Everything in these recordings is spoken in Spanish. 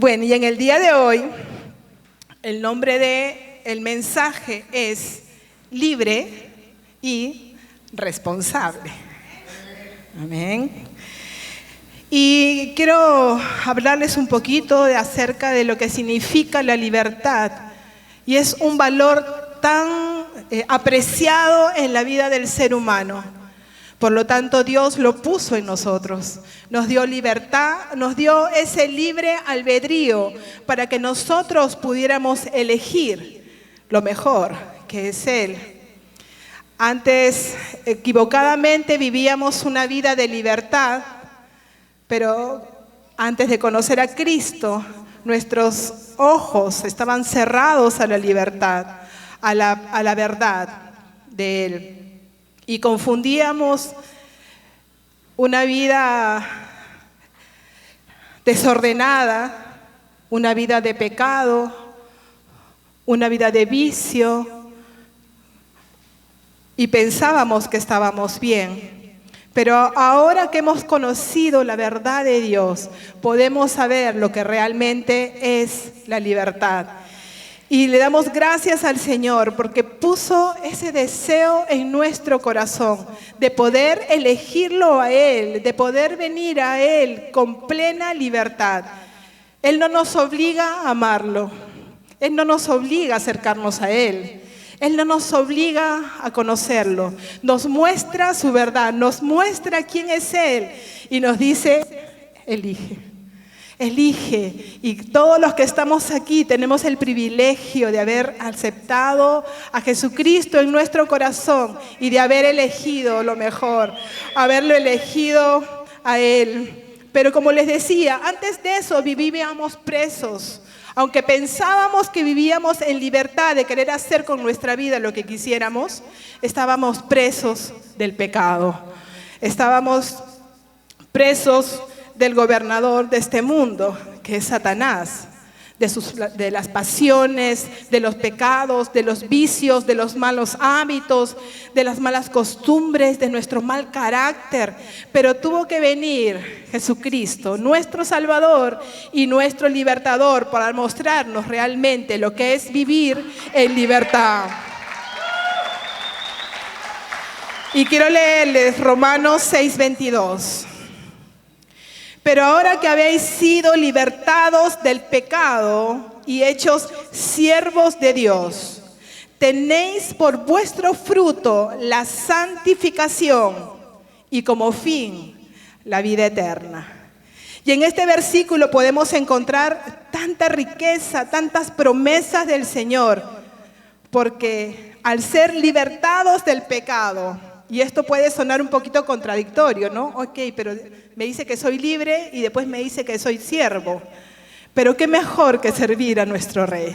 Bueno, y en el día de hoy, el nombre del mensaje es libre y responsable. Amén. Y quiero hablarles un poquito acerca de lo que significa la libertad. Y es un valor tan apreciado en la vida del ser humano. Por lo tanto, Dios lo puso en nosotros. Nos dio libertad, nos dio ese libre albedrío para que nosotros pudiéramos elegir lo mejor, que es Él. Antes, equivocadamente, vivíamos una vida de libertad, pero antes de conocer a Cristo, nuestros ojos estaban cerrados a la libertad, a la verdad de Él. Y confundíamos una vida desordenada, una vida de pecado, una vida de vicio, y pensábamos que estábamos bien. Pero ahora que hemos conocido la verdad de Dios, podemos saber lo que realmente es la libertad. Y le damos gracias al Señor porque puso ese deseo en nuestro corazón de poder elegirlo a Él, de poder venir a Él con plena libertad. Él no nos obliga a amarlo, Él no nos obliga a acercarnos a Él, Él no nos obliga a conocerlo. Nos muestra su verdad, nos muestra quién es Él y nos dice, elige. Elige, y todos los que estamos aquí tenemos el privilegio de haber aceptado a Jesucristo en nuestro corazón y de haber elegido lo mejor, haberlo elegido a Él. Pero como les decía, antes de eso vivíamos presos. Aunque pensábamos que vivíamos en libertad de querer hacer con nuestra vida lo que quisiéramos, estábamos presos del pecado. Estábamos presos del gobernador de este mundo, que es Satanás, de las pasiones, de los pecados, de los vicios, de los malos hábitos, de las malas costumbres, de nuestro mal carácter. Pero tuvo que venir Jesucristo, nuestro Salvador y nuestro Libertador, para mostrarnos realmente lo que es vivir en libertad. Y quiero leerles Romanos 6:22. Pero ahora que habéis sido libertados del pecado y hechos siervos de Dios, tenéis por vuestro fruto la santificación y como fin la vida eterna. Y en este versículo podemos encontrar tanta riqueza, tantas promesas del Señor, porque al ser libertados del pecado, y esto puede sonar un poquito contradictorio, ¿no? Ok, pero me dice que soy libre y después me dice que soy siervo. Pero qué mejor que servir a nuestro Rey.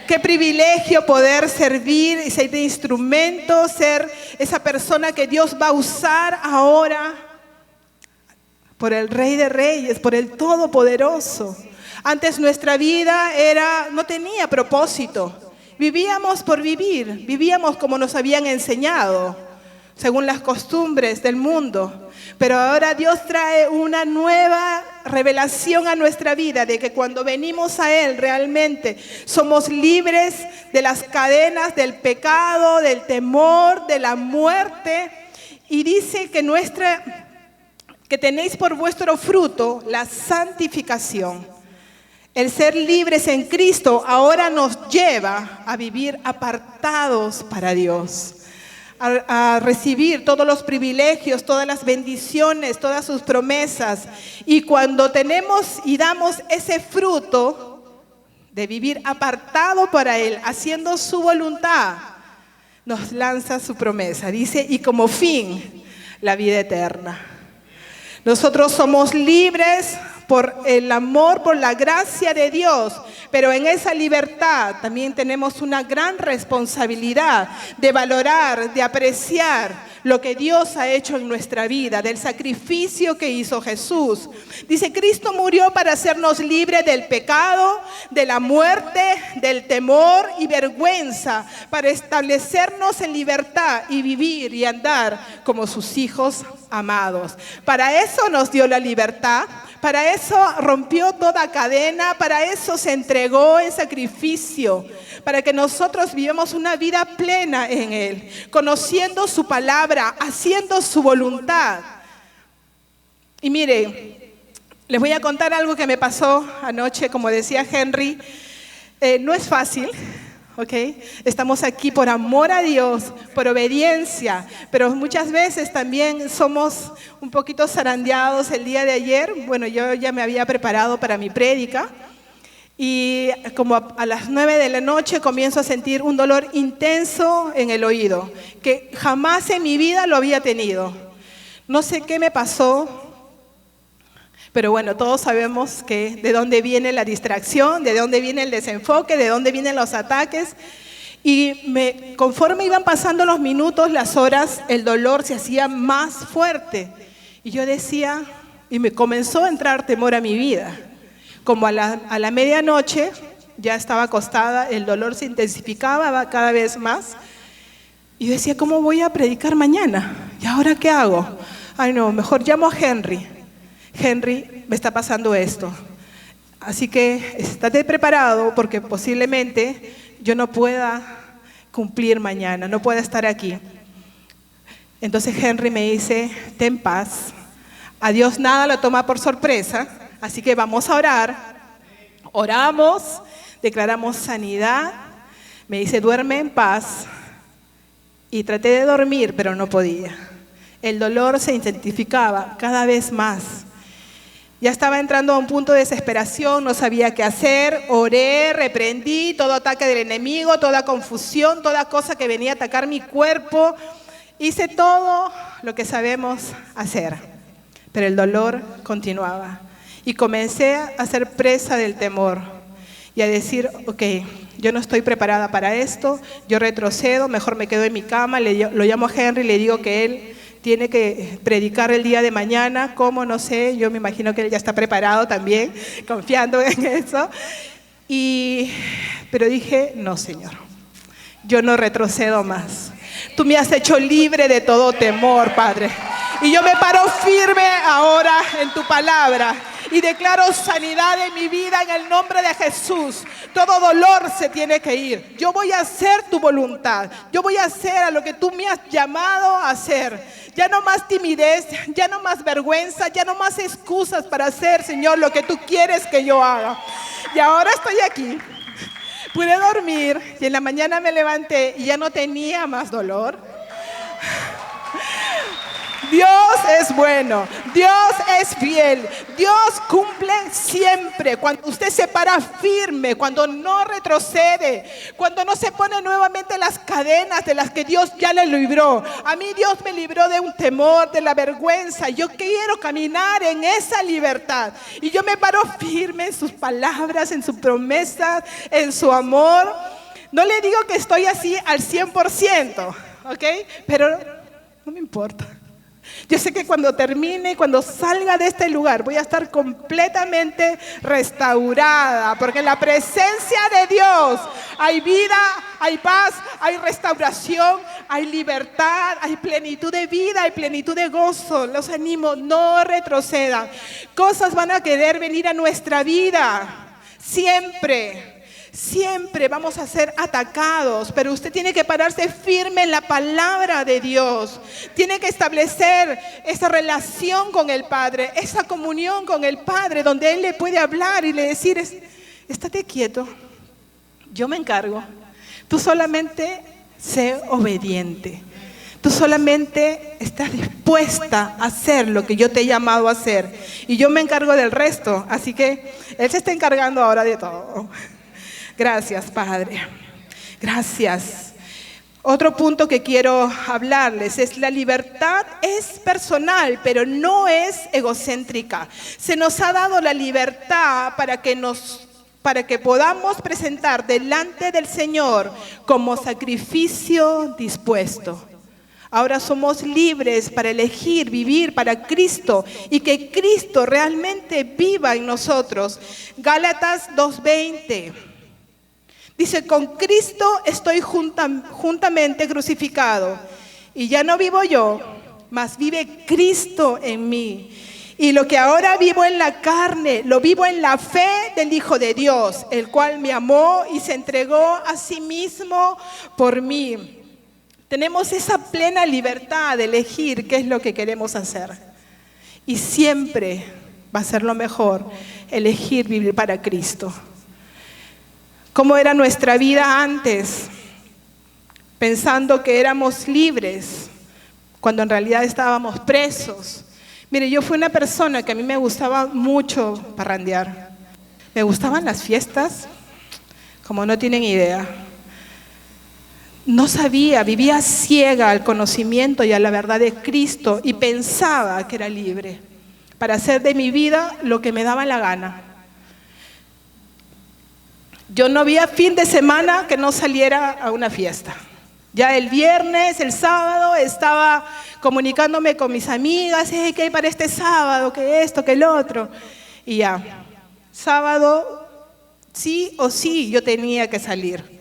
Qué privilegio poder servir y ser de instrumento, ser esa persona que Dios va a usar ahora por el Rey de Reyes, por el Todopoderoso. Antes nuestra vida no tenía propósito. Vivíamos por vivir, vivíamos como nos habían enseñado, según las costumbres del mundo. Pero ahora Dios trae una nueva revelación a nuestra vida de que cuando venimos a Él realmente somos libres de las cadenas del pecado, del temor, de la muerte. Y dice que tenéis por vuestro fruto la santificación. El ser libres en Cristo ahora nos lleva a vivir apartados para Dios, a recibir todos los privilegios, todas las bendiciones, todas sus promesas. Y cuando tenemos y damos ese fruto de vivir apartado para Él, haciendo su voluntad, nos lanza su promesa. Dice, y como fin, la vida eterna. Nosotros somos libres por el amor, por la gracia de Dios, pero en esa libertad también tenemos una gran responsabilidad de valorar, de apreciar lo que Dios ha hecho en nuestra vida, del sacrificio que hizo Jesús. Dice, Cristo murió para hacernos libres del pecado, de la muerte, del temor y vergüenza, para establecernos en libertad y vivir y andar como sus hijos amados. Para eso nos dio la libertad, Para eso rompió toda cadena, para eso se entregó en sacrificio, para que nosotros vivamos una vida plena en Él, conociendo su palabra, haciendo su voluntad. Y mire, les voy a contar algo que me pasó anoche, como decía Henry. No es fácil, ¿ok? Estamos aquí por amor a Dios, por obediencia, pero muchas veces también somos un poquito zarandeados. El día de ayer, bueno, yo ya me había preparado para mi prédica y como a las 9 de la noche comienzo a sentir un dolor intenso en el oído, que jamás en mi vida lo había tenido. No sé qué me pasó. Pero bueno, todos sabemos que de dónde viene la distracción, de dónde viene el desenfoque, de dónde vienen los ataques. Y conforme iban pasando los minutos, las horas, el dolor se hacía más fuerte. Y yo decía, y me comenzó a entrar temor a mi vida. Como a la medianoche, ya estaba acostada, el dolor se intensificaba cada vez más. Y yo decía, ¿cómo voy a predicar mañana? ¿Y ahora qué hago? Ay no, mejor llamo a Henry. Henry, me está pasando esto. Así que estate preparado porque posiblemente yo no pueda cumplir mañana, no pueda estar aquí. Entonces Henry me dice, ten paz, a Dios nada lo toma por sorpresa, así que vamos a orar. Oramos, declaramos sanidad, me dice, duerme en paz. Y traté de dormir, pero no podía. El dolor se intensificaba cada vez más. Ya estaba entrando a un punto de desesperación, no sabía qué hacer, oré, reprendí todo ataque del enemigo, toda confusión, toda cosa que venía a atacar mi cuerpo. Hice todo lo que sabemos hacer, pero el dolor continuaba. Y comencé a ser presa del temor y a decir, ok, yo no estoy preparada para esto, yo retrocedo, mejor me quedo en mi cama, lo llamo a Henry y le digo que él tiene que predicar el día de mañana. ¿Cómo? No sé, yo me imagino que él ya está preparado también, confiando en eso. Pero dije, no, Señor, yo no retrocedo más. Tú me has hecho libre de todo temor, Padre. Y yo me paro firme ahora en tu palabra y declaro sanidad en mi vida en el nombre de Jesús. Todo dolor se tiene que ir. Yo voy a hacer tu voluntad. Yo voy a hacer a lo que tú me has llamado a hacer. Ya no más timidez, ya no más vergüenza, ya no más excusas para hacer, Señor, lo que tú quieres que yo haga. Y ahora estoy aquí. Pude dormir y en la mañana me levanté y ya no tenía más dolor. Dios es bueno, Dios es fiel, Dios cumple siempre. Cuando usted se para firme, cuando no retrocede, cuando no se pone nuevamente las cadenas de las que Dios ya le libró. A mí Dios me libró de un temor, de la vergüenza. Yo quiero caminar en esa libertad. Y yo me paro firme en sus palabras, en sus promesas, en su amor. No le digo que estoy así al 100%, ¿ok? Pero no me importa. Yo sé que cuando termine, cuando salga de este lugar, voy a estar completamente restaurada, porque en la presencia de Dios hay vida, hay paz, hay restauración, hay libertad, hay plenitud de vida, hay plenitud de gozo. Los animo, no retrocedan. Cosas van a querer venir a nuestra vida, siempre. Siempre vamos a ser atacados, pero usted tiene que pararse firme en la palabra de Dios. Tiene que establecer esa relación con el Padre, esa comunión con el Padre, donde Él le puede hablar y le decir, estate quieto, yo me encargo. Tú solamente sé obediente. Tú solamente estás dispuesta a hacer lo que yo te he llamado a hacer. Y yo me encargo del resto, así que Él se está encargando ahora de todo. Gracias, Padre. Gracias. Otro punto que quiero hablarles es la libertad es personal, pero no es egocéntrica. Se nos ha dado la libertad para que podamos presentar delante del Señor como sacrificio dispuesto. Ahora somos libres para elegir vivir para Cristo y que Cristo realmente viva en nosotros. Gálatas 2:20. Dice, con Cristo estoy juntamente crucificado y ya no vivo yo, mas vive Cristo en mí. Y lo que ahora vivo en la carne, lo vivo en la fe del Hijo de Dios, el cual me amó y se entregó a sí mismo por mí. Tenemos esa plena libertad de elegir qué es lo que queremos hacer. Y siempre va a ser lo mejor elegir vivir para Cristo. ¿Cómo era nuestra vida antes? Pensando que éramos libres, cuando en realidad estábamos presos. Mire, yo fui una persona que a mí me gustaba mucho parrandear. Me gustaban las fiestas, como no tienen idea. No sabía, vivía ciega al conocimiento y a la verdad de Cristo y pensaba que era libre para hacer de mi vida lo que me daba la gana. Yo no había fin de semana que no saliera a una fiesta. Ya el viernes, el sábado, estaba comunicándome con mis amigas, ¿qué hay para este sábado? ¿Qué esto? ¿Qué el otro? Y ya, sábado, sí o sí, yo tenía que salir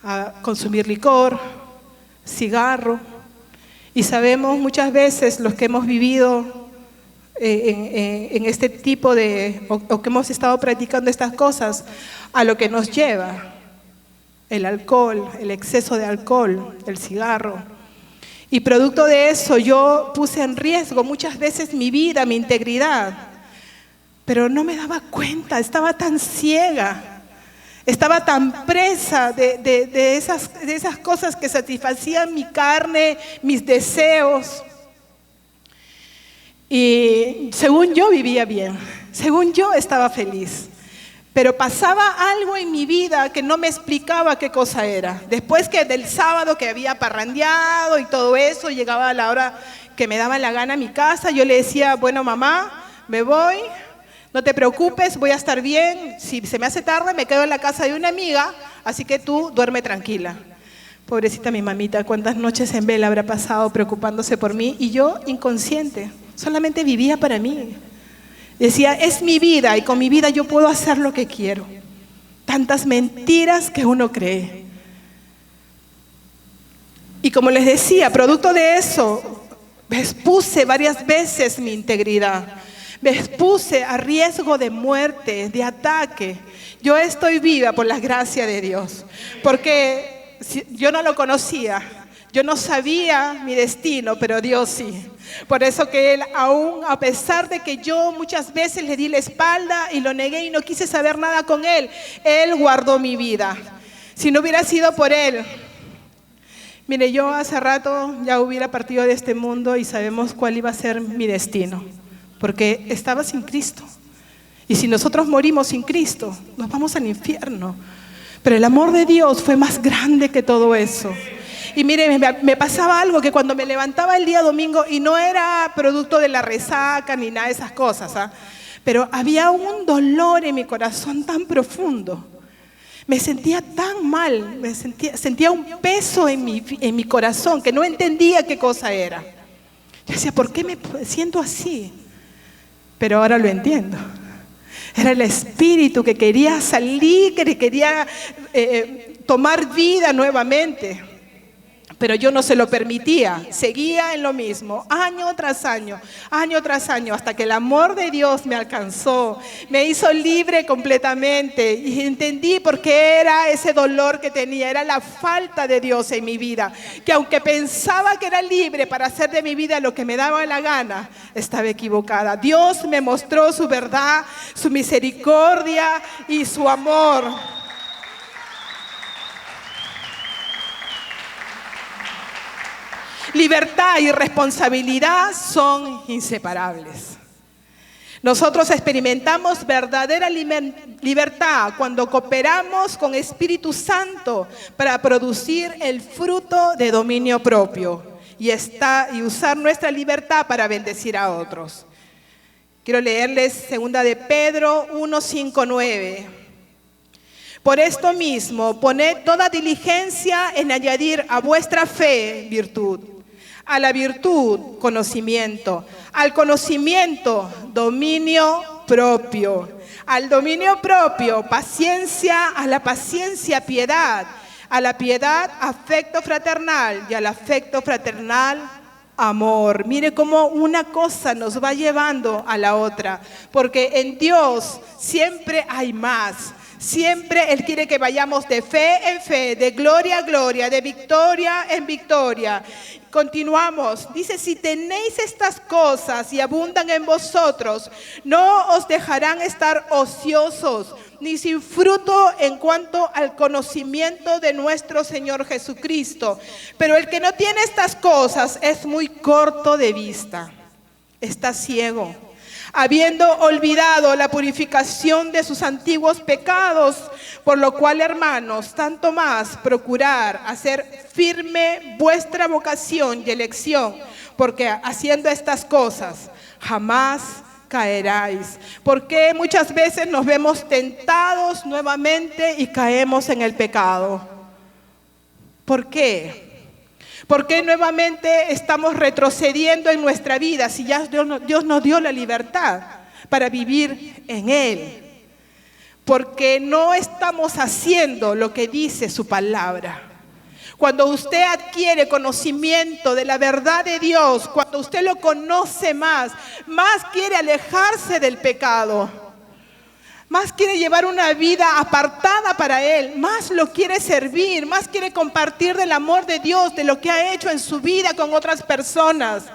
a consumir licor, cigarro. Y sabemos muchas veces los que hemos vivido en este tipo de, o que hemos estado practicando estas cosas, a lo que nos lleva. El alcohol, el exceso de alcohol, el cigarro. Y producto de eso yo puse en riesgo muchas veces mi vida, mi integridad. Pero no me daba cuenta, estaba tan ciega, estaba tan presa de esas cosas que satisfacían mi carne, mis deseos. Y según yo vivía bien, según yo estaba feliz. Pero pasaba algo en mi vida que no me explicaba qué cosa era. Después que del sábado que había parrandeado y todo eso, llegaba a la hora que me daba la gana a mi casa, yo le decía, bueno mamá, me voy, no te preocupes, voy a estar bien. Si se me hace tarde, me quedo en la casa de una amiga, así que tú duerme tranquila. Pobrecita mi mamita, cuántas noches en vela habrá pasado preocupándose por mí y yo inconsciente, solamente vivía para mí. Decía, es mi vida y con mi vida yo puedo hacer lo que quiero. Tantas mentiras que uno cree. Y como les decía, producto de eso, me expuse varias veces mi integridad. Me expuse a riesgo de muerte, de ataque. Yo estoy viva por la gracia de Dios, porque yo no lo conocía. Yo no sabía mi destino, pero Dios sí. Por eso que Él, aún a pesar de que yo muchas veces le di la espalda y lo negué y no quise saber nada con Él, Él guardó mi vida. Si no hubiera sido por Él, mire, yo hace rato ya hubiera partido de este mundo y sabemos cuál iba a ser mi destino, porque estaba sin Cristo. Y si nosotros morimos sin Cristo, nos vamos al infierno. Pero el amor de Dios fue más grande que todo eso. Y mire, me pasaba algo que cuando me levantaba el día domingo, y no era producto de la resaca ni nada de esas cosas, pero había un dolor en mi corazón tan profundo. Me sentía tan mal, sentía un peso en mi corazón que no entendía qué cosa era. Yo decía, ¿por qué me siento así? Pero ahora lo entiendo. Era el espíritu que quería salir, que quería tomar vida nuevamente. Pero yo no se lo permitía, seguía en lo mismo, año tras año, hasta que el amor de Dios me alcanzó, me hizo libre completamente y entendí por qué era ese dolor que tenía, era la falta de Dios en mi vida, que aunque pensaba que era libre para hacer de mi vida lo que me daba la gana, estaba equivocada. Dios me mostró su verdad, su misericordia y su amor. Libertad y responsabilidad son inseparables. Nosotros experimentamos verdadera libertad cuando cooperamos con Espíritu Santo para producir el fruto de dominio propio y usar nuestra libertad para bendecir a otros. Quiero leerles 2 de Pedro 1, 5, 9. Por esto mismo, poned toda diligencia en añadir a vuestra fe virtud, a la virtud conocimiento, al conocimiento dominio propio, al dominio propio paciencia, a la paciencia piedad, a la piedad afecto fraternal y al afecto fraternal amor. Mire cómo una cosa nos va llevando a la otra, porque en Dios siempre hay más. Siempre Él quiere que vayamos de fe en fe, de gloria a gloria, de victoria en victoria. Continuamos. Dice, si tenéis estas cosas y abundan en vosotros, no os dejarán estar ociosos, ni sin fruto en cuanto al conocimiento de nuestro Señor Jesucristo. Pero el que no tiene estas cosas es muy corto de vista, está ciego, habiendo olvidado la purificación de sus antiguos pecados, por lo cual, hermanos, tanto más procurar hacer firme vuestra vocación y elección, porque haciendo estas cosas jamás caeráis. Porque muchas veces nos vemos tentados nuevamente y caemos en el pecado. ¿Por qué? ¿Por qué nuevamente estamos retrocediendo en nuestra vida si ya Dios nos dio la libertad para vivir en Él? Porque no estamos haciendo lo que dice su palabra. Cuando usted adquiere conocimiento de la verdad de Dios, cuando usted lo conoce más quiere alejarse del pecado. Más quiere llevar una vida apartada para Él, más lo quiere servir, más quiere compartir del amor de Dios, de lo que ha hecho en su vida con otras personas,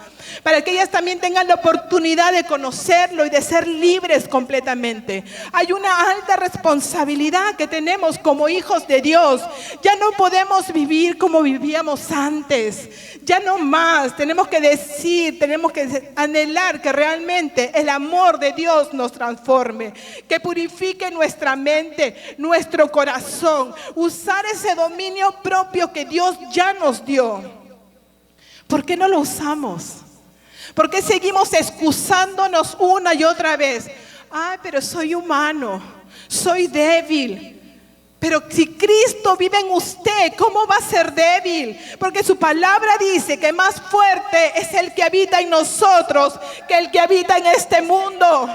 para que ellas también tengan la oportunidad de conocerlo y de ser libres completamente. Hay una alta responsabilidad que tenemos como hijos de Dios. Ya no podemos vivir como vivíamos antes, ya no más. Tenemos que decir, tenemos que anhelar que realmente el amor de Dios nos transforme, que purifique nuestra mente, nuestro corazón, usar ese dominio propio que Dios ya nos dio. ¿Por qué no lo usamos? ¿Por qué seguimos excusándonos una y otra vez? Ay, pero soy humano, soy débil. Pero si Cristo vive en usted, ¿cómo va a ser débil? Porque su palabra dice que más fuerte es el que habita en nosotros que el que habita en este mundo.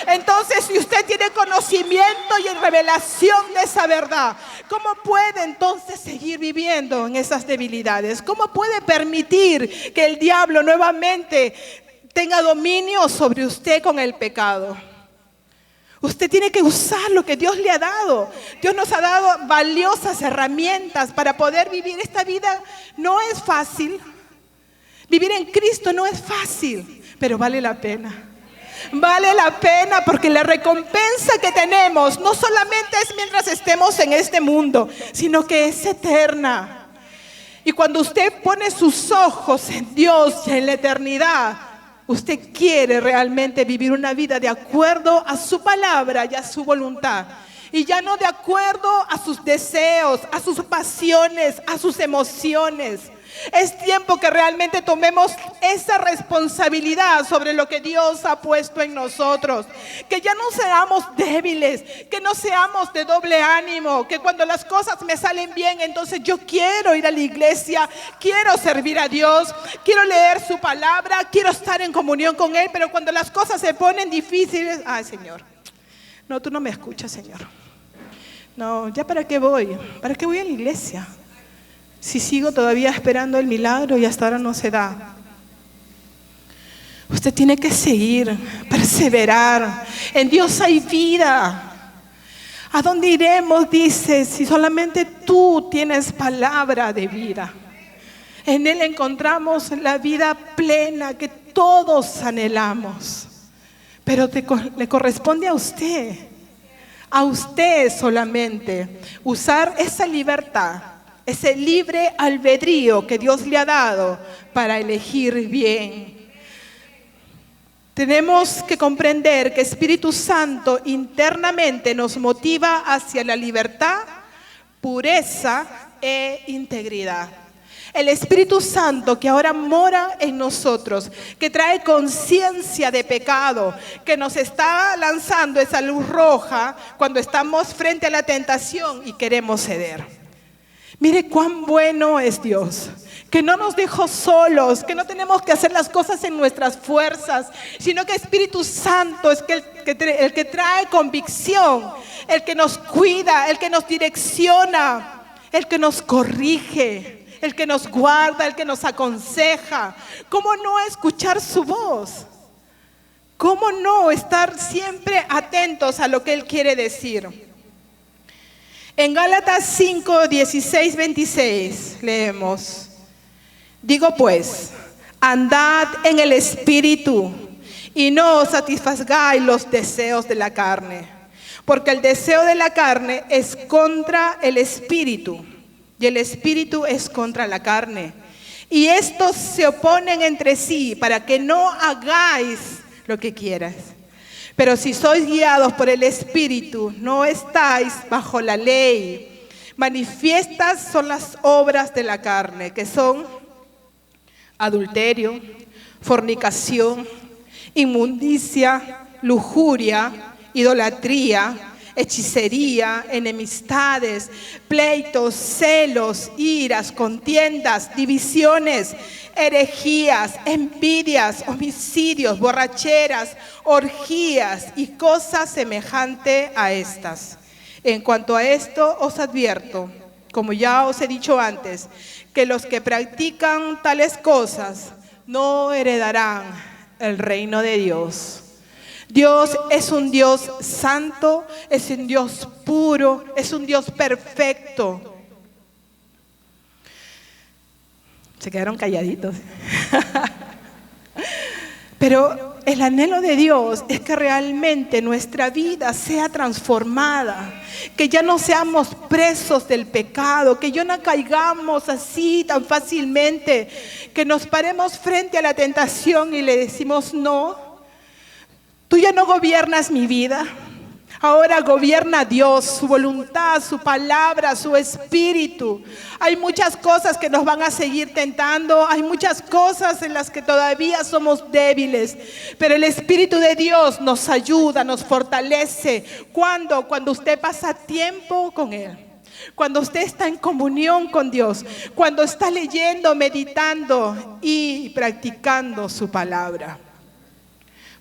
Entonces, si usted tiene conocimiento y revelación de esa verdad, ¿cómo puede entonces seguir viviendo en esas debilidades? ¿Cómo puede permitir que el diablo nuevamente tenga dominio sobre usted con el pecado? Usted tiene que usar lo que Dios le ha dado. Dios nos ha dado valiosas herramientas para poder vivir esta vida. No es fácil. Vivir en Cristo no es fácil, pero vale la pena. Vale la pena porque la recompensa que tenemos no solamente es mientras estemos en este mundo, sino que es eterna. Y cuando usted pone sus ojos en Dios y en la eternidad, usted quiere realmente vivir una vida de acuerdo a su palabra y a su voluntad. Y ya no de acuerdo a sus deseos, a sus pasiones, a sus emociones. Es tiempo que realmente tomemos esa responsabilidad sobre lo que Dios ha puesto en nosotros. Que ya no seamos débiles, que no seamos de doble ánimo, que cuando las cosas me salen bien, entonces yo quiero ir a la iglesia, quiero servir a Dios, quiero leer su palabra, quiero estar en comunión con Él, pero cuando las cosas se ponen difíciles, ay Señor, no, tú no me escuchas, Señor. No, ¿ya para qué voy? ¿Para qué voy a la iglesia? Si sigo todavía esperando el milagro y hasta ahora no se da. Usted tiene que seguir, perseverar. En Dios hay vida. ¿A dónde iremos? Dice, si solamente tú tienes palabra de vida. En Él encontramos la vida plena que todos anhelamos. Pero le corresponde a usted solamente, usar esa libertad, ese libre albedrío que Dios le ha dado para elegir bien. Tenemos que comprender que Espíritu Santo internamente nos motiva hacia la libertad, pureza e integridad. El Espíritu Santo que ahora mora en nosotros, que trae conciencia de pecado, que nos está lanzando esa luz roja cuando estamos frente a la tentación y queremos ceder. Mire cuán bueno es Dios, que no nos dejó solos, que no tenemos que hacer las cosas en nuestras fuerzas, sino que Espíritu Santo es el que trae convicción, el que nos cuida, el que nos direcciona, el que nos corrige, el que nos guarda, el que nos aconseja. ¿Cómo no escuchar su voz? ¿Cómo no estar siempre atentos a lo que Él quiere decir? En Gálatas 5, 16, 26 leemos: digo pues, andad en el Espíritu y no satisfagáis los deseos de la carne, porque el deseo de la carne es contra el Espíritu y el Espíritu es contra la carne. Y estos se oponen entre sí para que no hagáis lo que quieras. Pero si sois guiados por el Espíritu, no estáis bajo la ley. Manifiestas son las obras de la carne, que son adulterio, fornicación, inmundicia, lujuria, idolatría, hechicería, enemistades, pleitos, celos, iras, contiendas, divisiones, herejías, envidias, homicidios, borracheras, orgías y cosas semejantes a estas. En cuanto a esto os advierto, como ya os he dicho antes, que los que practican tales cosas no heredarán el reino de Dios. Dios es un Dios santo, es un Dios puro, es un Dios perfecto. Se quedaron calladitos. Pero el anhelo de Dios es que realmente nuestra vida sea transformada, que ya no seamos presos del pecado, que ya no caigamos así tan fácilmente, que nos paremos frente a la tentación y le decimos: no, tú ya no gobiernas mi vida. Ahora gobierna Dios, su voluntad, su palabra, su espíritu. Hay muchas cosas que nos van a seguir tentando, hay muchas cosas en las que todavía somos débiles, pero el Espíritu de Dios nos ayuda, nos fortalece. ¿Cuándo? Cuando usted pasa tiempo con Él. Cuando usted está en comunión con Dios, cuando está leyendo, meditando y practicando su palabra.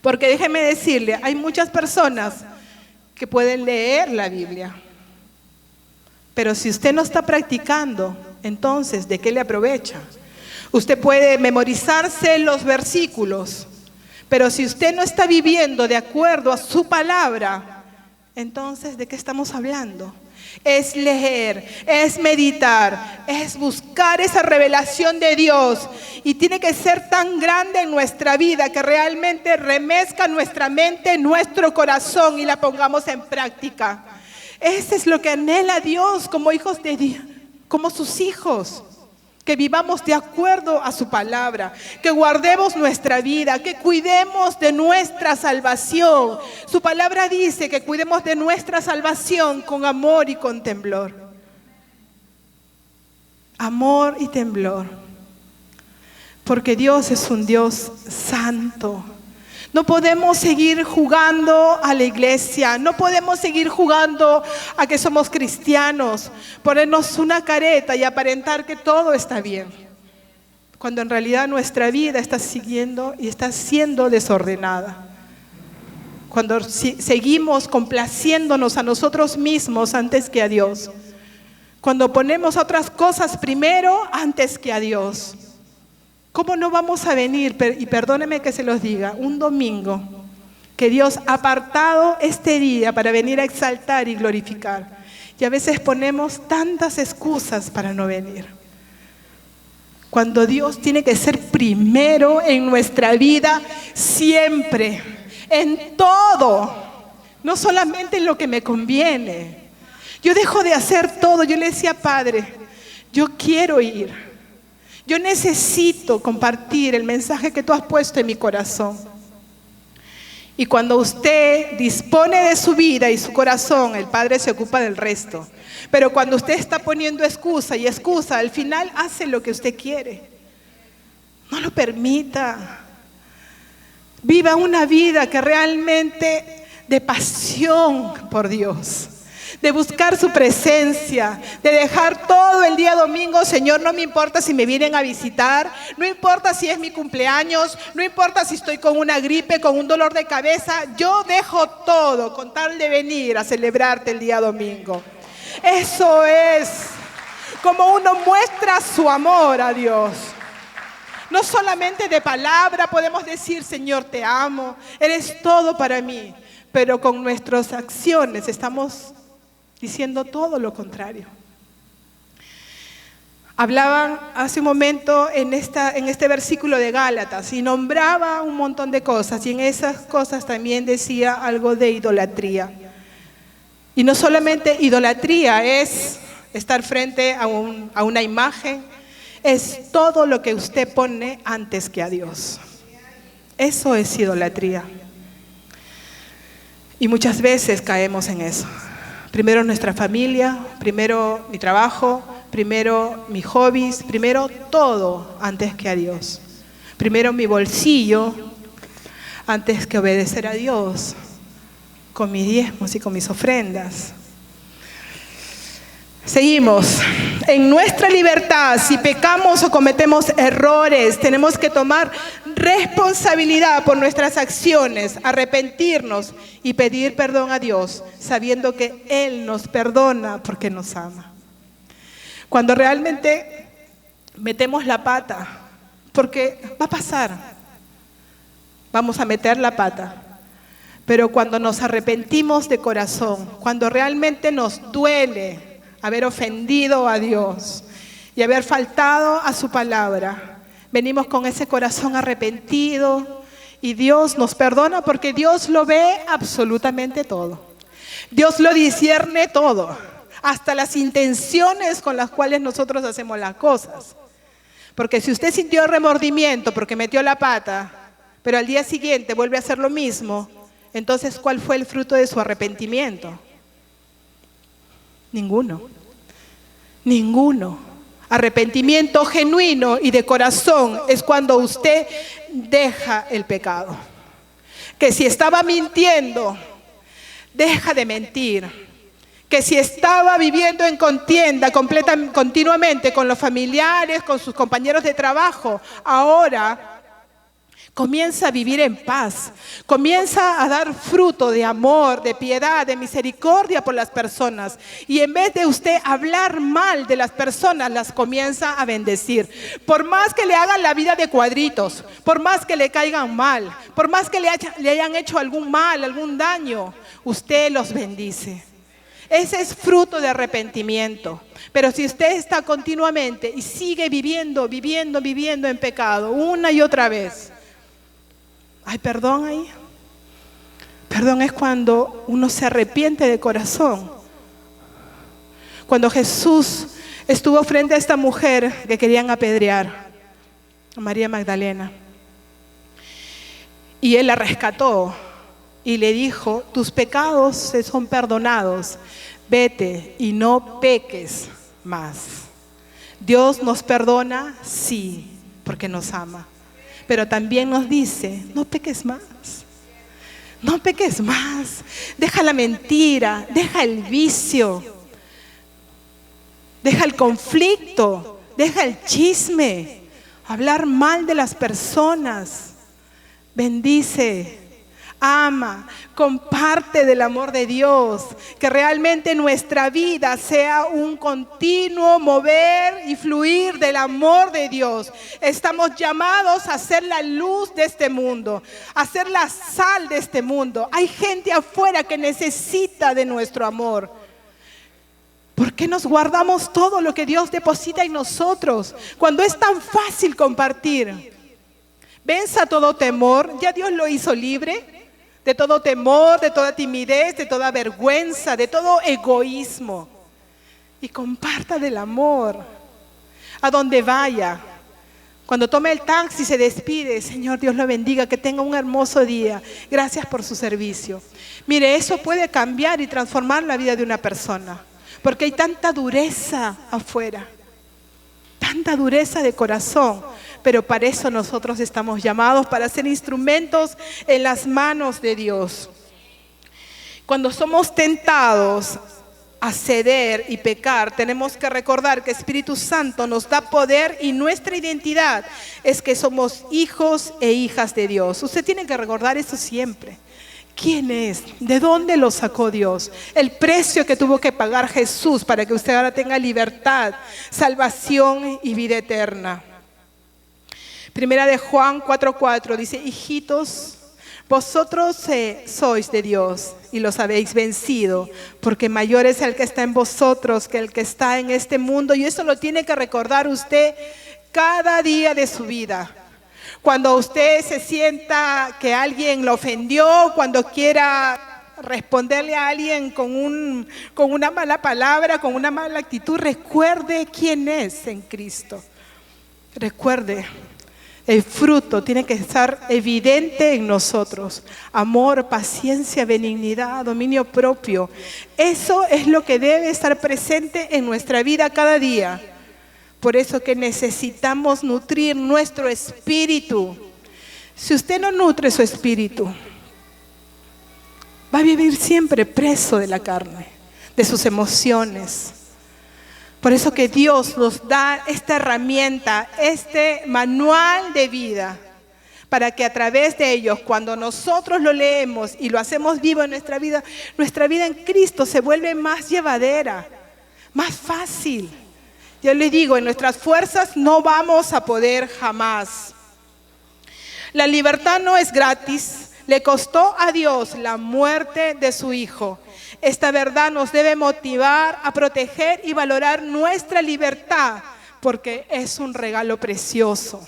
Porque déjeme decirle, hay muchas personas que pueden leer la Biblia, pero si usted no está practicando, entonces ¿de qué le aprovecha? Usted puede memorizarse los versículos, pero si usted no está viviendo de acuerdo a su palabra, entonces ¿de qué estamos hablando? Es leer, es meditar, es buscar esa revelación de Dios, y tiene que ser tan grande en nuestra vida que realmente remezca nuestra mente, nuestro corazón, y la pongamos en práctica. Eso es lo que anhela Dios como hijos de Dios, como sus hijos. Que vivamos de acuerdo a su palabra, que guardemos nuestra vida, que cuidemos de nuestra salvación. Su palabra dice que cuidemos de nuestra salvación con amor y con temblor. Amor y temblor. Porque Dios es un Dios santo. No podemos seguir jugando a la iglesia, no podemos seguir jugando a que somos cristianos, ponernos una careta y aparentar que todo está bien, cuando en realidad nuestra vida está siguiendo y está siendo desordenada. Cuando seguimos complaciéndonos a nosotros mismos antes que a Dios, cuando ponemos otras cosas primero antes que a Dios. ¿Cómo no vamos a venir, y perdónenme que se los diga, un domingo que Dios ha apartado este día para venir a exaltar y glorificar? Y a veces ponemos tantas excusas para no venir. Cuando Dios tiene que ser primero en nuestra vida siempre, en todo, no solamente en lo que me conviene. Yo dejo de hacer todo. Yo le decía: Padre, yo quiero ir. Yo necesito compartir el mensaje que tú has puesto en mi corazón. Y cuando usted dispone de su vida y su corazón, el Padre se ocupa del resto. Pero cuando usted está poniendo excusa y excusa, al final hace lo que usted quiere. No lo permita. Viva una vida que realmente de pasión por Dios, de buscar su presencia, de dejar todo el día domingo. Señor, no me importa si me vienen a visitar, no importa si es mi cumpleaños, no importa si estoy con una gripe, con un dolor de cabeza, yo dejo todo con tal de venir a celebrarte el día domingo. Eso es. Cómo uno muestra su amor a Dios. No solamente de palabra podemos decir, Señor, te amo, eres todo para mí. Pero con nuestras acciones estamos diciendo todo lo contrario. Hablaban hace un momento en este versículo de Gálatas y nombraba un montón de cosas, y en esas cosas también decía algo de idolatría. Y no solamente idolatría es estar frente a una imagen, es todo lo que usted pone antes que a Dios. Eso es idolatría. Y muchas veces caemos en eso. Primero nuestra familia, primero mi trabajo, primero mis hobbies, primero todo antes que a Dios. Primero mi bolsillo antes que obedecer a Dios, con mis diezmos y con mis ofrendas. Seguimos. En nuestra libertad, si pecamos o cometemos errores, tenemos que tomar responsabilidad por nuestras acciones, arrepentirnos y pedir perdón a Dios, sabiendo que Él nos perdona porque nos ama. Cuando realmente metemos la pata, porque va a pasar, vamos a meter la pata, pero cuando nos arrepentimos de corazón, cuando realmente nos duele haber ofendido a Dios y haber faltado a su palabra, venimos con ese corazón arrepentido y Dios nos perdona porque Dios lo ve absolutamente todo. Dios lo discierne todo, hasta las intenciones con las cuales nosotros hacemos las cosas. Porque si usted sintió remordimiento porque metió la pata, pero al día siguiente vuelve a hacer lo mismo, entonces ¿cuál fue el fruto de su arrepentimiento? Ninguno. Ninguno. Arrepentimiento genuino y de corazón es cuando usted deja el pecado. Que si estaba mintiendo, deja de mentir. Que si estaba viviendo en contienda continuamente con los familiares, con sus compañeros de trabajo, ahora comienza a vivir en paz, comienza a dar fruto de amor, de piedad, de misericordia por las personas. Y en vez de usted hablar mal de las personas, las comienza a bendecir. Por más que le hagan la vida de cuadritos, por más que le caigan mal, por más que le hayan hecho algún mal, algún daño, usted los bendice. Ese es fruto de arrepentimiento. Pero si usted está continuamente y sigue viviendo en pecado una y otra vez, ¿hay perdón ahí? Perdón es cuando uno se arrepiente de corazón. Cuando Jesús estuvo frente a esta mujer que querían apedrear, a María Magdalena, y Él la rescató y le dijo, tus pecados se son perdonados, vete y no peques más. Dios nos perdona, sí, porque nos ama. Pero también nos dice, no peques más, no peques más, deja la mentira, deja el vicio, deja el conflicto, deja el chisme, hablar mal de las personas, bendice, ama, comparte del amor de Dios, que realmente nuestra vida sea un continuo mover y fluir del amor de Dios. Estamos llamados a ser la luz de este mundo, a ser la sal de este mundo. Hay gente afuera que necesita de nuestro amor. ¿Por qué nos guardamos todo lo que Dios deposita en nosotros cuando es tan fácil compartir? Venza todo temor, ya Dios lo hizo libre. De todo temor, de toda timidez, de toda vergüenza, de todo egoísmo. Y comparta del amor. A donde vaya. Cuando tome el taxi se despide. Señor, Dios lo bendiga, que tenga un hermoso día. Gracias por su servicio. Mire, eso puede cambiar y transformar la vida de una persona. Porque hay tanta dureza afuera. Tanta dureza de corazón. Pero para eso nosotros estamos llamados, para ser instrumentos en las manos de Dios. Cuando somos tentados a ceder y pecar, tenemos que recordar que Espíritu Santo nos da poder y nuestra identidad es que somos hijos e hijas de Dios. Usted tiene que recordar eso siempre, ¿Quién es? ¿De dónde lo sacó Dios? El precio que tuvo que pagar Jesús para que usted ahora tenga libertad, salvación y vida eterna. Primera de Juan 4:4 dice: hijitos, vosotros sois de Dios y los habéis vencido, porque mayor es el que está en vosotros que el que está en este mundo. Y eso lo tiene que recordar usted cada día de su vida. Cuando usted se sienta que alguien lo ofendió, cuando quiera responderle a alguien con una mala palabra, con una mala actitud, recuerde quién es en Cristo. Recuerde. El fruto tiene que estar evidente en nosotros. Amor, paciencia, benignidad, dominio propio. Eso es lo que debe estar presente en nuestra vida cada día. Por eso que necesitamos nutrir nuestro espíritu. Si usted no nutre su espíritu, va a vivir siempre preso de la carne, de sus emociones. Por eso que Dios nos da esta herramienta, este manual de vida, para que a través de ellos, cuando nosotros lo leemos y lo hacemos vivo en nuestra vida en Cristo se vuelve más llevadera, más fácil. Yo les digo, en nuestras fuerzas no vamos a poder jamás. La libertad no es gratis, le costó a Dios la muerte de su Hijo. Esta verdad nos debe motivar a proteger y valorar nuestra libertad, porque es un regalo precioso.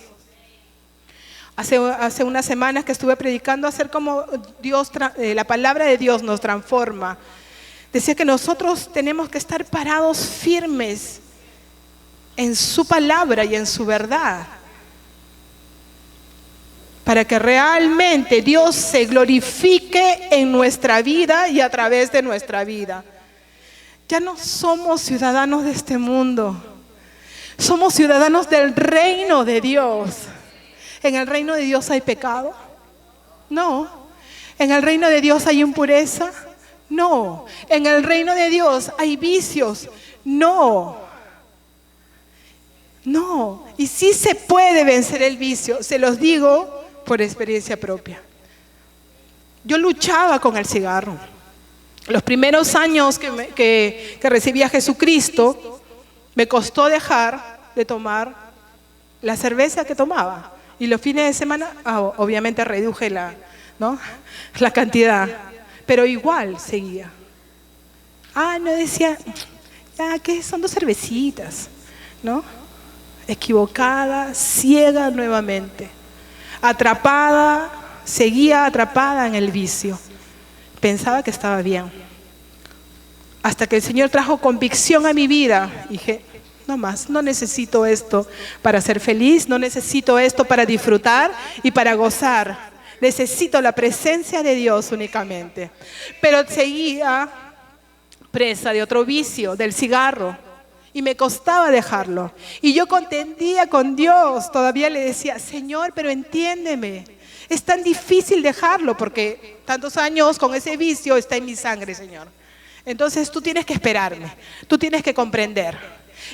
Hace unas semanas que estuve predicando hacer cómo la palabra de Dios nos transforma. Decía que nosotros tenemos que estar parados firmes en su palabra y en su verdad, para que realmente Dios se glorifique en nuestra vida y a través de nuestra vida. Ya no somos ciudadanos de este mundo, somos ciudadanos del reino de Dios. ¿En el reino de Dios hay pecado? No. ¿En el reino de Dios hay impureza? No. ¿En el reino de Dios hay vicios? No. No. Y sí se puede vencer el vicio, se los digo por experiencia propia. Yo luchaba con el cigarro. Los primeros años que recibí a Jesucristo, me costó dejar de tomar la cerveza que tomaba. Y los fines de semana, obviamente reduje la cantidad, pero igual seguía. No decía, ¿qué? Son 2 cervecitas, ¿no? Equivocada, ciega nuevamente. Atrapada, seguía atrapada en el vicio. Pensaba que estaba bien. Hasta que el Señor trajo convicción a mi vida. Dije, no más, no necesito esto para ser feliz, no necesito esto para disfrutar y para gozar. Necesito la presencia de Dios únicamente. Pero seguía presa de otro vicio, del cigarro. Y me costaba dejarlo. Y yo contendía con Dios. Todavía le decía, Señor, pero entiéndeme. Es tan difícil dejarlo porque tantos años con ese vicio está en mi sangre, Señor. Entonces tú tienes que esperarme. Tú tienes que comprender.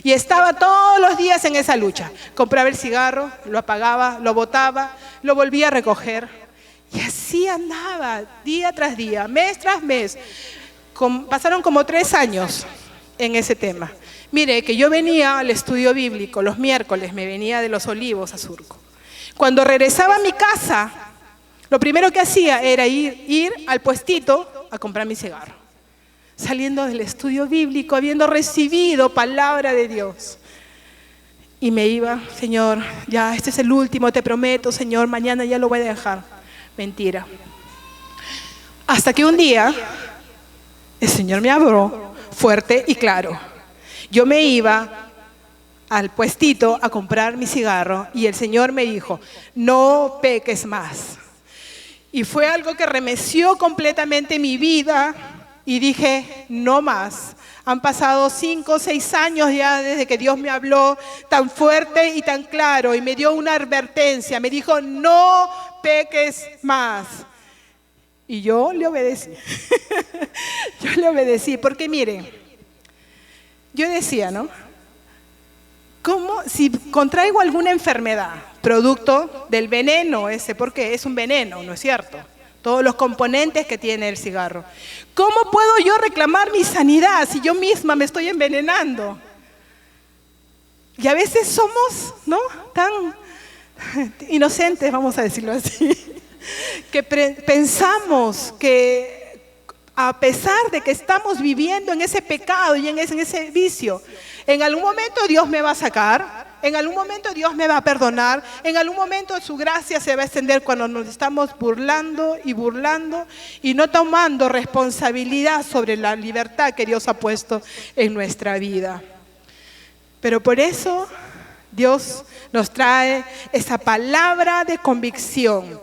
Y estaba todos los días en esa lucha. Compraba el cigarro, lo apagaba, lo botaba, lo volvía a recoger. Y así andaba día tras día, mes tras mes. Pasaron como 3 años en ese tema. Mire, que yo venía al estudio bíblico los miércoles, me venía de Los Olivos a Surco. Cuando regresaba a mi casa, lo primero que hacía era ir al puestito a comprar mi cigarro. Saliendo del estudio bíblico, habiendo recibido palabra de Dios. Y me iba, Señor, ya este es el último, te prometo, Señor, mañana ya lo voy a dejar. Mentira. Hasta que un día, el Señor me habló fuerte y claro. Yo me iba al puestito a comprar mi cigarro y el Señor me dijo, no peques más. Y fue algo que remeció completamente mi vida y dije, no más. Han pasado 5 o 6 años ya desde que Dios me habló tan fuerte y tan claro y me dio una advertencia. Me dijo, no peques más. Y yo le obedecí. Yo le obedecí porque miren, yo decía, ¿no? ¿Cómo si contraigo alguna enfermedad, producto del veneno ese? Porque es un veneno, ¿no es cierto? todos los componentes que tiene el cigarro. ¿Cómo puedo yo reclamar mi sanidad si yo misma me estoy envenenando? Y a veces somos, ¿no?, tan inocentes, vamos a decirlo así, que pensamos que a pesar de que estamos viviendo en ese pecado y en ese vicio, en algún momento Dios me va a sacar, en algún momento Dios me va a perdonar, en algún momento su gracia se va a extender cuando nos estamos burlando y no tomando responsabilidad sobre la libertad que Dios ha puesto en nuestra vida. Pero por eso Dios nos trae esa palabra de convicción,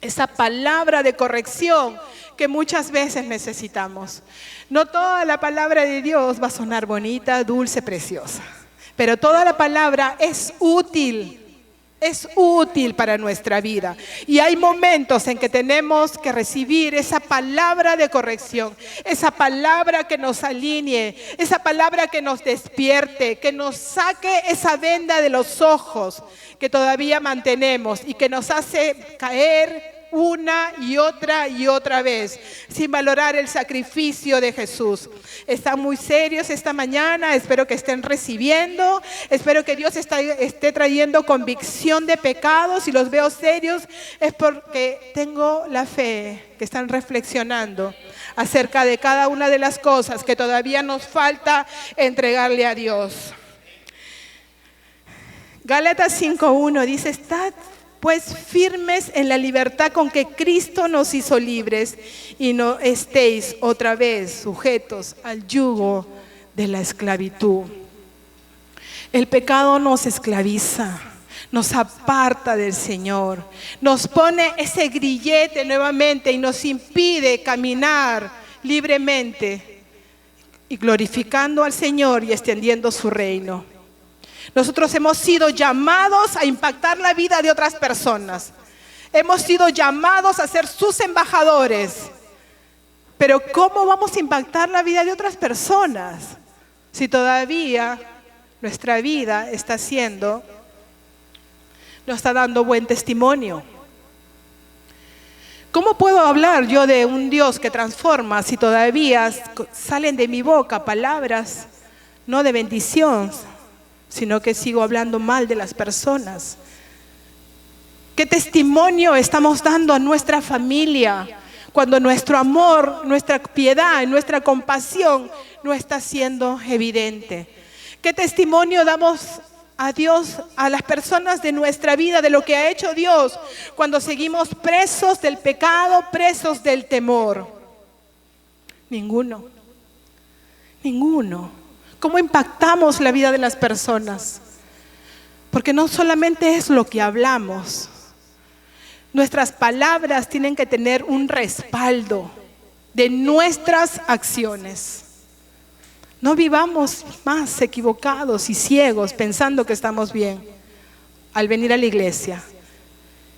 esa palabra de corrección que muchas veces necesitamos. No toda la palabra de Dios va a sonar bonita, dulce, preciosa, pero toda la palabra es útil para nuestra vida. Y hay momentos en que tenemos que recibir esa palabra de corrección, esa palabra que nos alinee, esa palabra que nos despierte, que nos saque esa venda de los ojos que todavía mantenemos y que nos hace caer una y otra vez, sin valorar el sacrificio de Jesús. Están muy serios esta mañana, espero que estén recibiendo, espero que Dios esté trayendo convicción de pecados. Si los veo serios es porque tengo la fe que están reflexionando acerca de cada una de las cosas que todavía nos falta entregarle a Dios. Gálatas 5:1 dice: estad pues firmes en la libertad con que Cristo nos hizo libres, y no estéis otra vez sujetos al yugo de la esclavitud. El pecado nos esclaviza, nos aparta del Señor, nos pone ese grillete nuevamente y nos impide caminar libremente y glorificando al Señor y extendiendo su reino. Nosotros hemos sido llamados a impactar la vida de otras personas. Hemos sido llamados a ser sus embajadores. Pero ¿cómo vamos a impactar la vida de otras personas si todavía nuestra vida no está dando buen testimonio? ¿Cómo puedo hablar yo de un Dios que transforma si todavía salen de mi boca palabras no de bendición, sino que sigo hablando mal de las personas? ¿Qué testimonio estamos dando a nuestra familia cuando nuestro amor, nuestra piedad, nuestra compasión no está siendo evidente? ¿Qué testimonio damos a Dios, a las personas de nuestra vida, de lo que ha hecho Dios cuando seguimos presos del pecado, presos del temor? Ninguno. ¿Cómo impactamos la vida de las personas? Porque no solamente es lo que hablamos. Nuestras palabras tienen que tener un respaldo de nuestras acciones. No vivamos más equivocados y ciegos pensando que estamos bien al venir a la iglesia.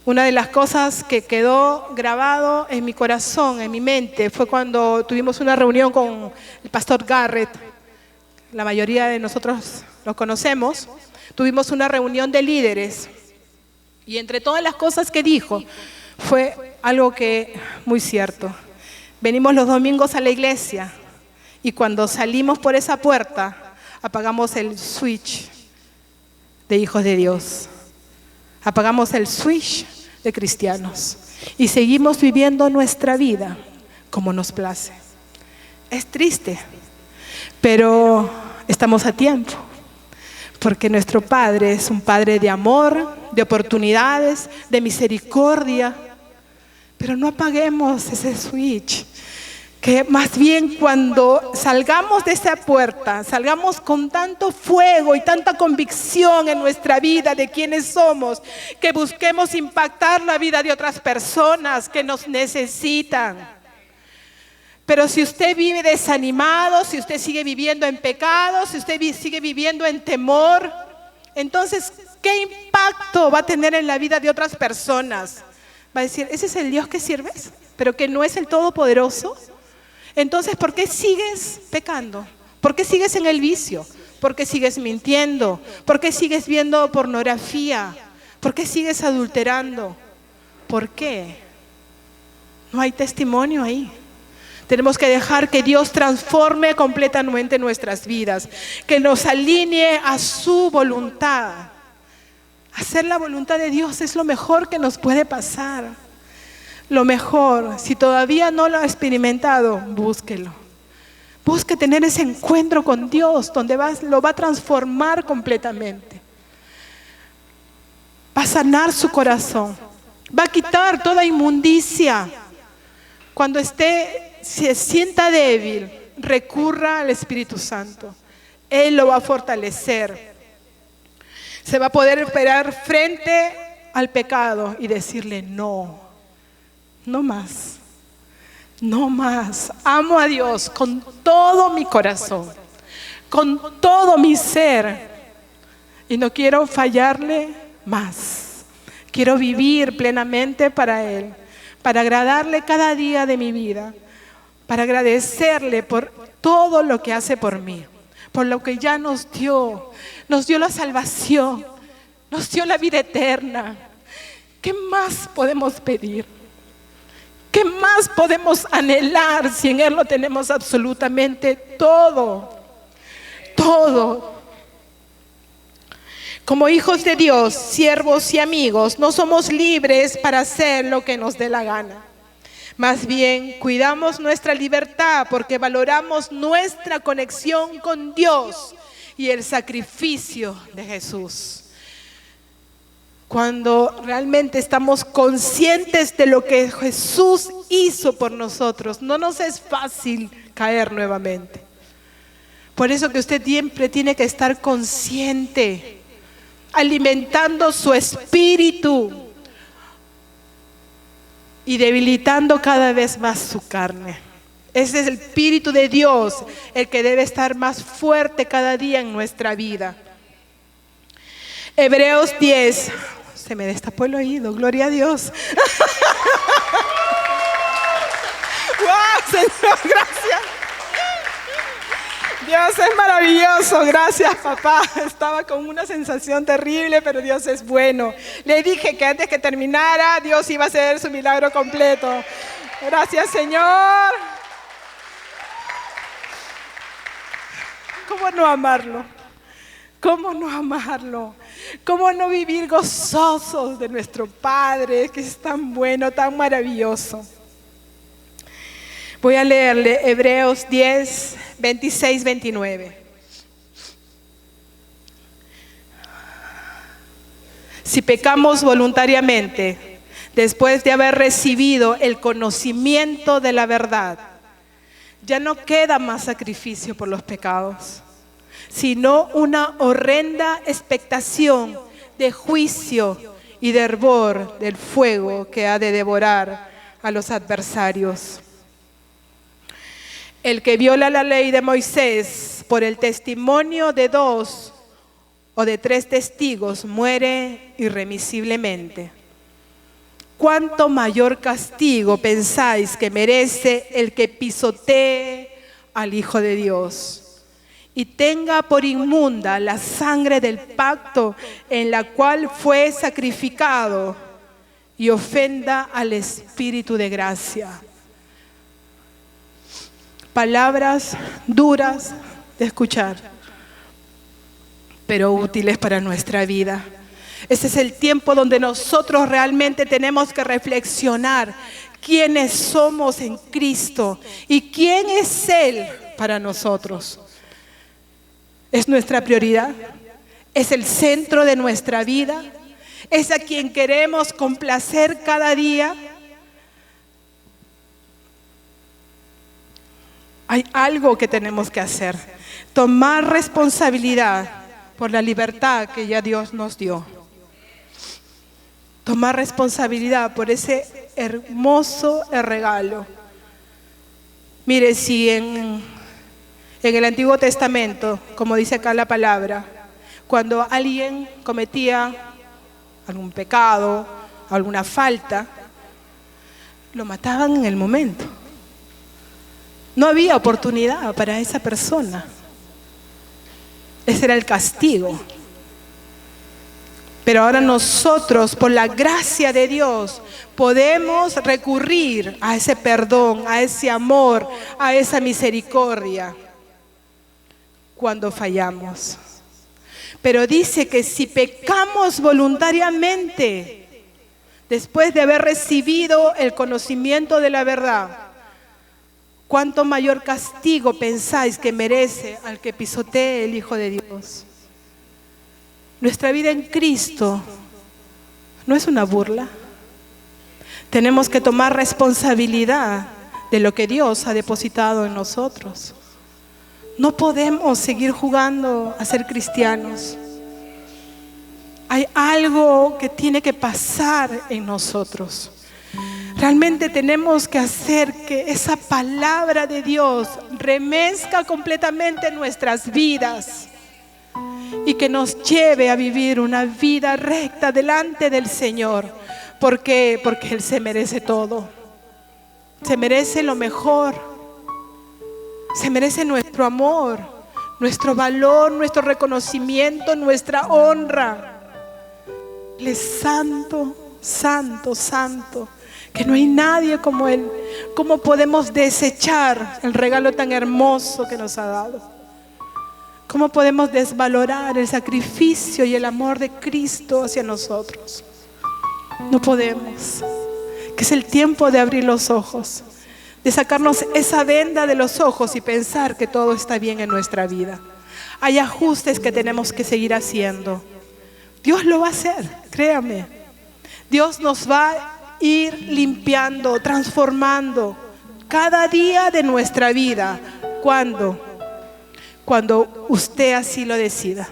Una de las cosas que quedó grabado en mi corazón, en mi mente, fue cuando tuvimos una reunión con el pastor Garrett. La mayoría de nosotros lo conocemos. Tuvimos una reunión de líderes y entre todas las cosas que dijo fue algo que muy cierto. Venimos los domingos a la iglesia y cuando salimos por esa puerta apagamos el switch de hijos de Dios, apagamos el switch de cristianos y seguimos viviendo nuestra vida como nos place. Es triste, pero estamos a tiempo, porque nuestro Padre es un Padre de amor, de oportunidades, de misericordia. Pero no apaguemos ese switch, que más bien cuando salgamos de esa puerta, salgamos con tanto fuego y tanta convicción en nuestra vida de quiénes somos, que busquemos impactar la vida de otras personas que nos necesitan. Pero si usted vive desanimado, si usted sigue viviendo en pecado, si usted sigue viviendo en temor, entonces, ¿qué impacto va a tener en la vida de otras personas? Va a decir, ¿ese es el Dios que sirves? ¿Pero que no es el Todopoderoso? Entonces, ¿por qué sigues pecando? ¿Por qué sigues en el vicio? ¿Por qué sigues mintiendo? ¿Por qué sigues viendo pornografía? ¿Por qué sigues adulterando? ¿Por qué? No hay testimonio ahí. Tenemos que dejar que Dios transforme completamente nuestras vidas, que nos alinee a su voluntad. Hacer la voluntad de Dios es lo mejor que nos puede pasar. Lo mejor, si todavía no lo ha experimentado, búsquelo. Busque tener ese encuentro con Dios, donde lo va a transformar completamente. Va a sanar su corazón. Va a quitar toda inmundicia. Cuando se sienta débil, recurra al Espíritu Santo. Él lo va a fortalecer. Se va a poder parar frente al pecado y decirle no, no más, no más. Amo a Dios con todo mi corazón, con todo mi ser, y no quiero fallarle más. Quiero vivir plenamente para Él, para agradarle cada día de mi vida, para agradecerle por todo lo que hace por mí, por lo que ya nos dio la salvación, nos dio la vida eterna. ¿Qué más podemos pedir? ¿Qué más podemos anhelar si en Él lo tenemos absolutamente todo? Todo. Como hijos de Dios, siervos y amigos, no somos libres para hacer lo que nos dé la gana. Más bien, cuidamos nuestra libertad porque valoramos nuestra conexión con Dios y el sacrificio de Jesús. Cuando realmente estamos conscientes de lo que Jesús hizo por nosotros, no nos es fácil caer nuevamente. Por eso que usted siempre tiene que estar consciente, alimentando su espíritu y debilitando cada vez más su carne. Ese es el Espíritu de Dios, el que debe estar más fuerte cada día en nuestra vida. Hebreos 10. Se me destapó el oído, gloria a Dios. ¡Wow, Señor, gracias! Dios es maravilloso, gracias papá. Estaba con una sensación terrible, pero Dios es bueno. Le dije que antes que terminara, Dios iba a hacer su milagro completo. Gracias, Señor. ¿Cómo no amarlo? ¿Cómo no amarlo? ¿Cómo no vivir gozosos de nuestro Padre, que es tan bueno, tan maravilloso? Voy a leerle Hebreos 10, 26, 29. Si pecamos voluntariamente, después de haber recibido el conocimiento de la verdad, ya no queda más sacrificio por los pecados, sino una horrenda expectación de juicio y de hervor del fuego que ha de devorar a los adversarios. El que viola la ley de Moisés por el testimonio de 2 o de 3 testigos muere irremisiblemente. ¿Cuánto mayor castigo pensáis que merece el que pisotee al Hijo de Dios y tenga por inmunda la sangre del pacto en la cual fue sacrificado y ofenda al Espíritu de gracia? Palabras duras de escuchar, pero útiles para nuestra vida. Ese es el tiempo donde nosotros realmente tenemos que reflexionar quiénes somos en Cristo y quién es Él para nosotros. ¿Es nuestra prioridad? ¿Es el centro de nuestra vida? ¿Es a quien queremos complacer cada día? Hay algo que tenemos que hacer: tomar responsabilidad por la libertad que ya Dios nos dio. Tomar responsabilidad por ese hermoso regalo. Mire, si en el Antiguo Testamento, como dice acá la palabra, cuando alguien cometía algún pecado, alguna falta, lo mataban en el momento. No había oportunidad para esa persona. Ese era el castigo. Pero ahora nosotros, por la gracia de Dios, podemos recurrir a ese perdón, a ese amor, a esa misericordia cuando fallamos. Pero dice que si pecamos voluntariamente, después de haber recibido el conocimiento de la verdad, ¿cuánto mayor castigo pensáis que merece al que pisotee el Hijo de Dios? Nuestra vida en Cristo no es una burla. Tenemos que tomar responsabilidad de lo que Dios ha depositado en nosotros. No podemos seguir jugando a ser cristianos. Hay algo que tiene que pasar en nosotros. Realmente tenemos que hacer que esa palabra de Dios remezca completamente nuestras vidas y que nos lleve a vivir una vida recta delante del Señor. ¿Por qué? Porque Él se merece todo. Se merece lo mejor. Se merece nuestro amor, nuestro valor, nuestro reconocimiento, nuestra honra. Él es santo, santo, santo, que no hay nadie como Él. ¿Cómo podemos desechar el regalo tan hermoso que nos ha dado? ¿Cómo podemos desvalorar el sacrificio y el amor de Cristo hacia nosotros? No podemos. Que es el tiempo de abrir los ojos, de sacarnos esa venda de los ojos y pensar que todo está bien en nuestra vida. Hay ajustes que tenemos que seguir haciendo. Dios lo va a hacer, créame. Dios nos va a ir limpiando, transformando cada día de nuestra vida. ¿Cuándo? Cuando usted así lo decida.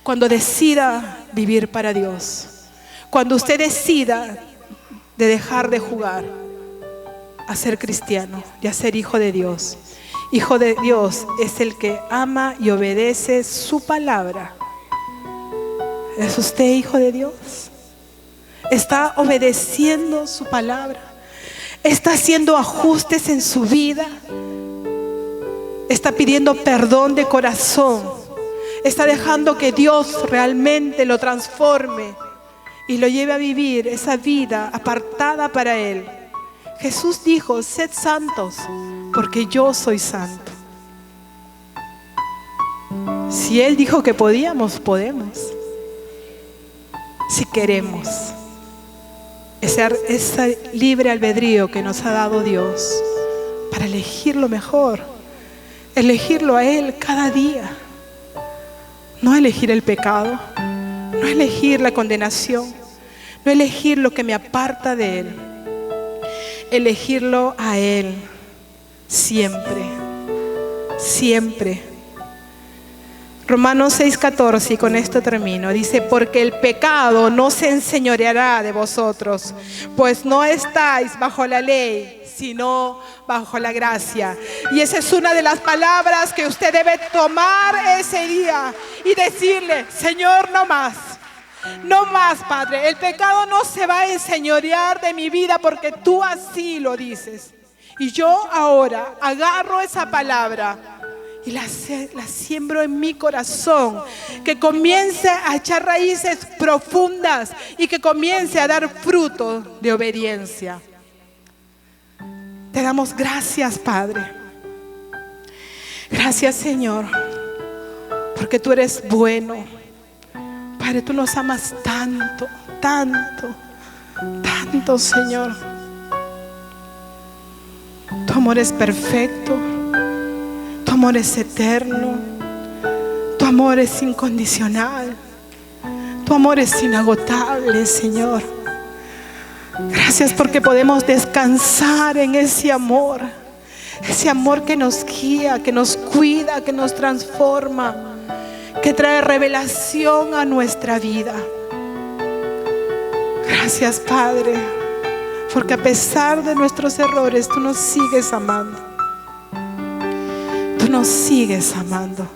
Cuando decida vivir para Dios. Cuando usted decida de dejar de jugar a ser cristiano y a ser hijo de Dios. Hijo de Dios es el que ama y obedece su palabra. ¿Es usted hijo de Dios? ¿Está obedeciendo su palabra? ¿Está haciendo ajustes en su vida? ¿Está pidiendo perdón de corazón? ¿Está dejando que Dios realmente lo transforme y lo lleve a vivir esa vida apartada para Él? Jesús dijo: sed santos, porque yo soy santo. Si Él dijo que podíamos, podemos. Si queremos. Ese libre albedrío que nos ha dado Dios para elegir lo mejor. Elegirlo a Él cada día. No elegir el pecado. No elegir la condenación. No elegir lo que me aparta de Él. Elegirlo a Él siempre, siempre. Romanos 6:14, y con esto termino, dice: porque el pecado no se enseñoreará de vosotros, pues no estáis bajo la ley, sino bajo la gracia. Y esa es una de las palabras que usted debe tomar ese día y decirle: Señor, no más. No más, Padre. El pecado no se va a enseñorear de mi vida porque tú así lo dices. Y yo ahora agarro esa palabra y la siembro en mi corazón. Que comience a echar raíces profundas y que comience a dar fruto de obediencia. Te damos gracias, Padre. Gracias, Señor, porque tú eres bueno. Padre, tú nos amas tanto, tanto, tanto, Señor. Tu amor es perfecto. Tu amor es eterno. Tu amor es incondicional. Tu amor es inagotable, Señor. Gracias porque podemos descansar en ese amor. Ese amor que nos guía, que nos cuida, que nos transforma, que trae revelación a nuestra vida. Gracias, Padre, porque a pesar de nuestros errores, tú nos sigues amando. Tú nos sigues amando.